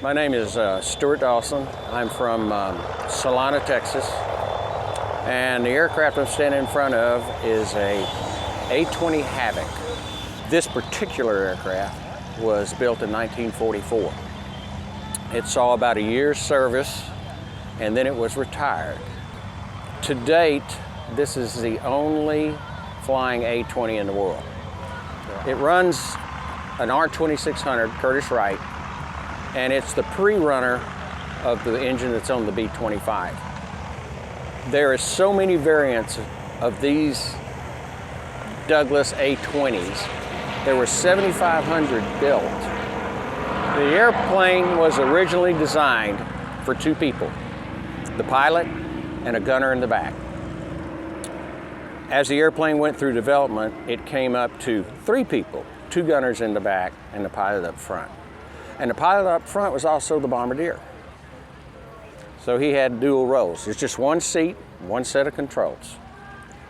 My name is Stuart Dawson. I'm from Solana, Texas. And the aircraft I'm standing in front of is a A20 Havoc. This particular aircraft was built in 1944. It saw about a year's service and then it was retired. To date, this is the only flying A20 in the world. It runs an R2600 Curtiss-Wright, and it's the pre-runner of the engine that's on the B-25. There are so many variants of these Douglas A-20s. There were 7,500 built. The airplane was originally designed for two people, the pilot and a gunner in the back. As the airplane went through development, it came up to three people, two gunners in the back and the pilot up front. And the pilot up front was also the bombardier. So he had dual roles. It's just one seat, one set of controls.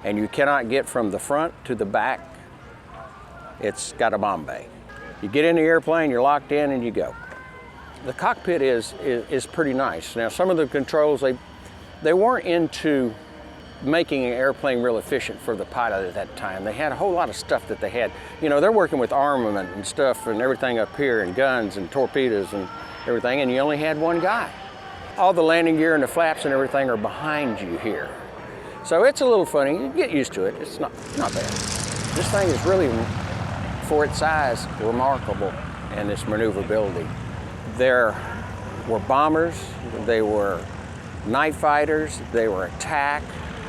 And you cannot get from the front to the back. It's got a bomb bay. You get in the airplane, you're locked in, and you go. The cockpit is pretty nice. Now, some of the controls, they weren't into making an airplane real efficient for the pilot at that time. They had a whole lot of stuff that they had. You know, they're working with armament and stuff and everything up here, and guns and torpedoes and everything, and you only had one guy. All the landing gear and the flaps and everything are behind you here. So it's a little funny. You get used to it. It's not bad. This thing is really, for its size, remarkable in its maneuverability. There were bombers, they were night fighters, they were attack.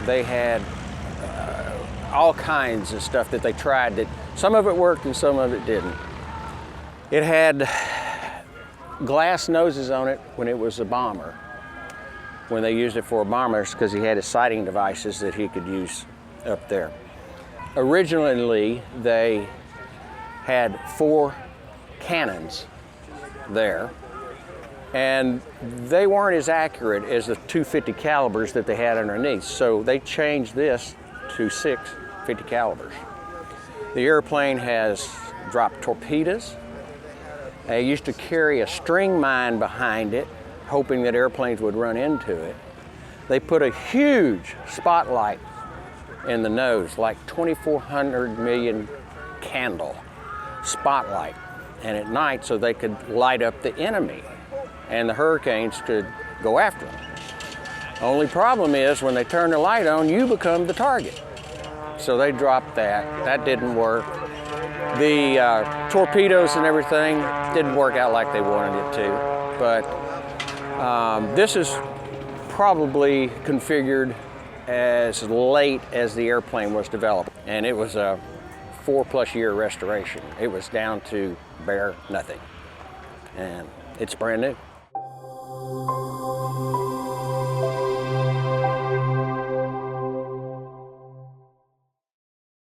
They had all kinds of stuff that they tried that some of it worked and some of it didn't. It had glass noses on it when it was a bomber. When they used it for bombers, because he had his sighting devices that he could use up there. Originally, they had 4 cannons there, and they weren't as accurate as the 250 calibers that they had underneath, so they changed this to 6 50 calibers. The airplane has dropped torpedoes. They used to carry a string mine behind it, hoping that airplanes would run into it. They put a huge spotlight in the nose, like 2,400 million candle spotlight, and at night so they could light up the enemy and the hurricanes could go after them. Only problem is when they turn the light on, you become the target. So they dropped that. That didn't work. The torpedoes and everything didn't work out like they wanted it to. But this is probably configured as late as the airplane was developed. And it was a 4+ year restoration. It was down to bare nothing. And it's brand new.